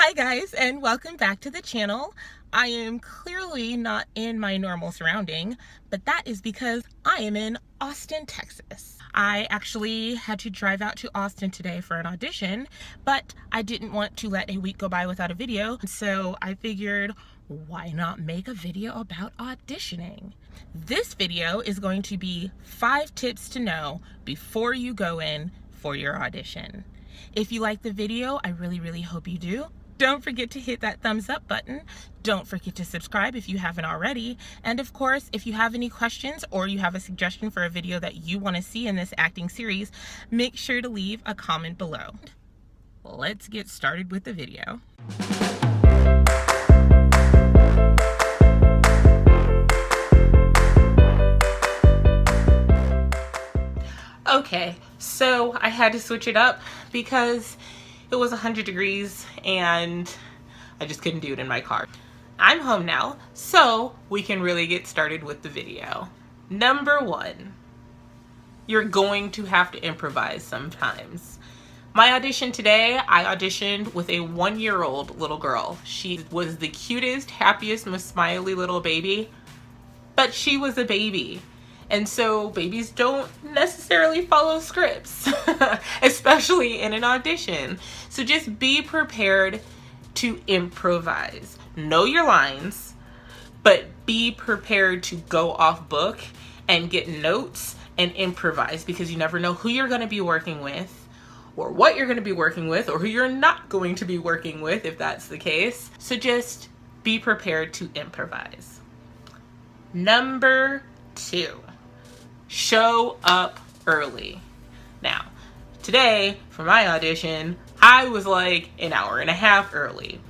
Hi guys, and welcome back to the channel. I am clearly not in my normal surrounding, but that is because I am in Austin, Texas. I actually had to drive out to Austin today for an audition, but I didn't want to let a week go by without a video, so I figured, why not make a video about auditioning? This video is going to be 5 tips to know before you go in for your audition. If you like the video, I really hope you do. Don't forget to hit that thumbs up button. Don't forget to subscribe if you haven't already. And of course, if you have any questions or you have a suggestion for a video that you want to see in this acting series, make sure to leave a comment below. Let's get started with the video. Okay, so I had to switch it up because it was 100 degrees and I just couldn't do it in my car. I'm home now, so we can really get started with the video. Number 1, you're going to have to improvise sometimes. My audition today, I auditioned with a 1-year-old little girl. She was the cutest, happiest, most smiley little baby, but she was a baby. And so babies don't necessarily follow scripts, especially in an audition. So just be prepared to improvise. Know your lines, but be prepared to go off book and get notes and improvise, because you never know who you're going to be working with or what you're going to be working with or who you're not going to be working with if that's the case. So just be prepared to improvise. Number 2. Show up early. Now, today for my audition, I was like an hour and a half early.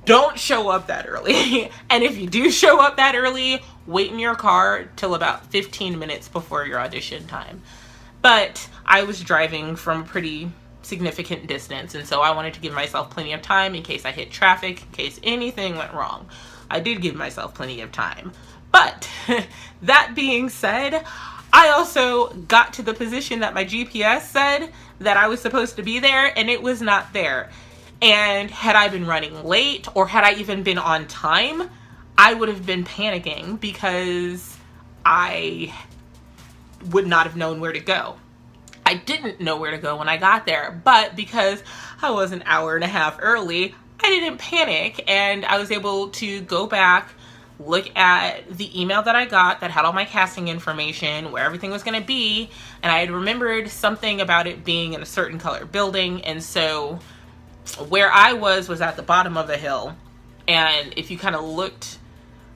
Don't show up that early. And if you do show up that early, wait in your car till about 15 minutes before your audition time. But I was driving from a pretty significant distance, and so I wanted to give myself plenty of time in case I hit traffic, in case anything went wrong. I did give myself plenty of time. But that being said, I also got to the position that my GPS said that I was supposed to be there, and it was not there. And had I been running late, or had I even been on time, I would have been panicking because I would not have known where to go. I didn't know where to go when I got there, but because I was an hour and a half early, I didn't panic, and I was able to go back, look at the email that I got that had all my casting information, where everything was going to be, and I had remembered something about it being in a certain color building. And so where I was at the bottom of the hill, and if you kind of looked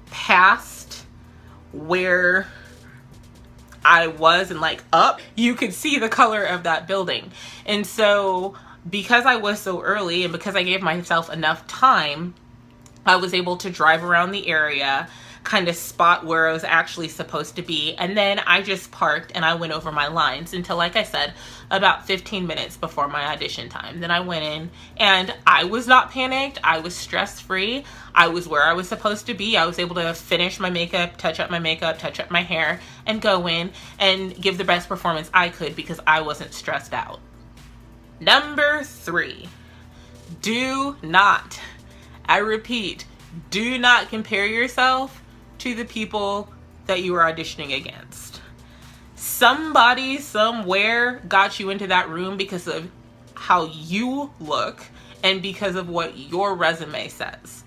past where I was and like up, you could see the color of that building. And so because I was so early and because I gave myself enough time, I was able to drive around the area, kind of spot where I was actually supposed to be, and then I just parked and I went over my lines until, like I said, about 15 minutes before my audition time. Then I went in and I was not panicked. I was stress-free. I was where I was supposed to be. I was able to finish my makeup, touch up my hair, and go in and give the best performance I could because I wasn't stressed out. Number 3, do not, I repeat, do not compare yourself to the people that you are auditioning against. Somebody somewhere got you into that room because of how you look and because of what your resume says.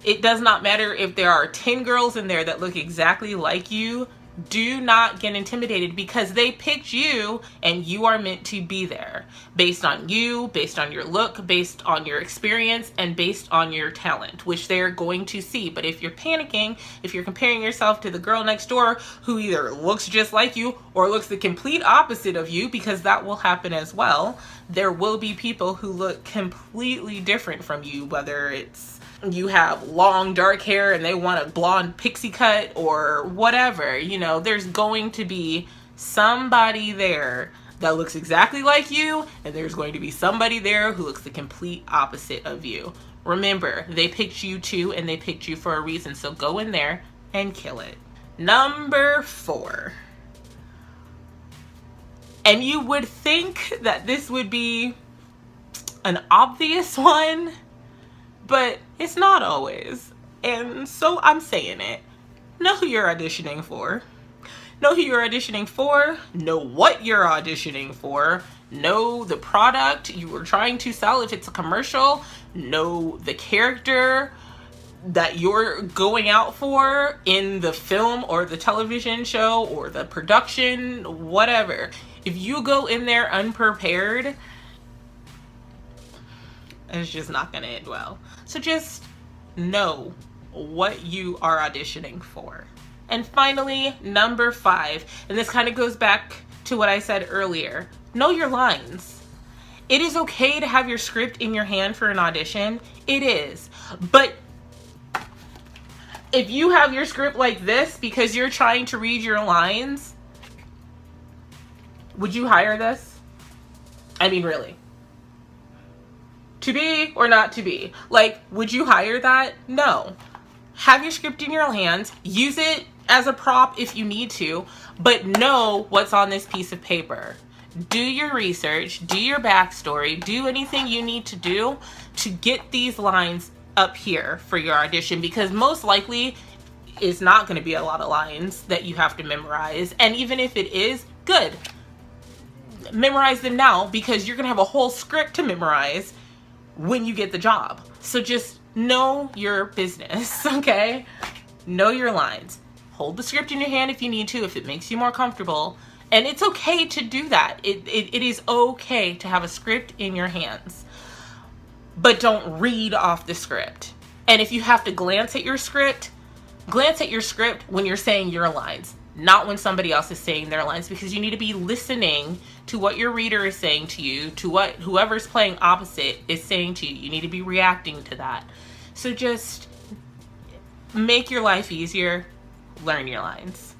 It does not matter if there are 10 girls in there that look exactly like you. Do not get intimidated because they picked you and you are meant to be there based on you, based on your look, based on your experience, and based on your talent, which they're going to see. But if you're panicking, if you're comparing yourself to the girl next door who either looks just like you or looks the complete opposite of you, because that will happen as well, there will be people who look completely different from you, whether it's you have long dark hair and they want a blonde pixie cut or whatever. You know, there's going to be somebody there that looks exactly like you, and there's going to be somebody there who looks the complete opposite of you. Remember, they picked you too, and they picked you for a reason, so go in there and kill it. Number 4, and you would think that this would be an obvious one, but it's not always. And so I'm saying it. Know who you're auditioning for. Know who you're auditioning for. Know what you're auditioning for. Know the product you are trying to sell if it's a commercial. Know the character that you're going out for in the film or the television show or the production, whatever. If you go in there unprepared, it's just not gonna end well. So just know what you are auditioning for. And finally, number 5, and this kind of goes back to what I said earlier, know your lines. It is okay to have your script in your hand for an audition. It is. But if you have your script like this because you're trying to read your lines, would you hire this? I mean, really. To be or not to be? Like, would you hire that? No. Have your script in your hands. Use it as a prop if you need to, but know what's on this piece of paper. Do your research, do your backstory, do anything you need to do to get these lines up here for your audition, because most likely it's not going to be a lot of lines that you have to memorize. And even if it is, good. Memorize them now, because you're going to have a whole script to memorize when you get the job. So just know your business, okay? Know your lines. Hold the script in your hand if you need to, if it makes you more comfortable. And it's okay to do that. It is okay to have a script in your hands. But don't read off the script. And if you have to glance at your script when you're saying your lines, not when somebody else is saying their lines, because you need to be listening to what your reader is saying to you, to what whoever's playing opposite is saying to you. You need to be reacting to that. So just make your life easier, learn your lines.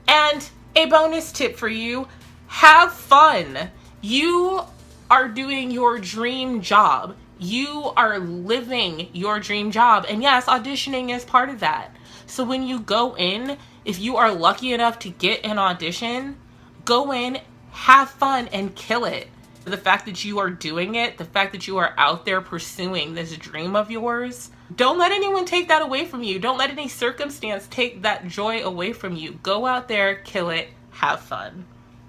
And a bonus tip for you, have fun. You are doing your dream job. You are living your dream job. And yes, auditioning is part of that. So when you go in, if you are lucky enough to get an audition, go in, have fun, and kill it. The fact that you are doing it, the fact that you are out there pursuing this dream of yours, don't let anyone take that away from you. Don't let any circumstance take that joy away from you. Go out there, kill it, have fun.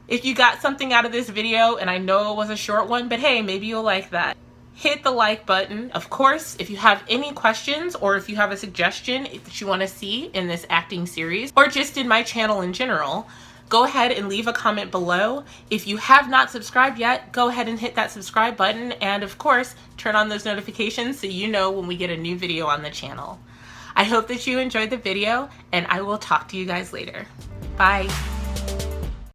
If you got something out of this video, and I know it was a short one, but hey, maybe you'll like that, hit the like button. Of course, if you have any questions or if you have a suggestion that you want to see in this acting series or just in my channel in general, go ahead and leave a comment below. If you have not subscribed yet, go ahead and hit that subscribe button, and of course, turn on those notifications so you know when we get a new video on the channel. I hope that you enjoyed the video, and I will talk to you guys later. Bye.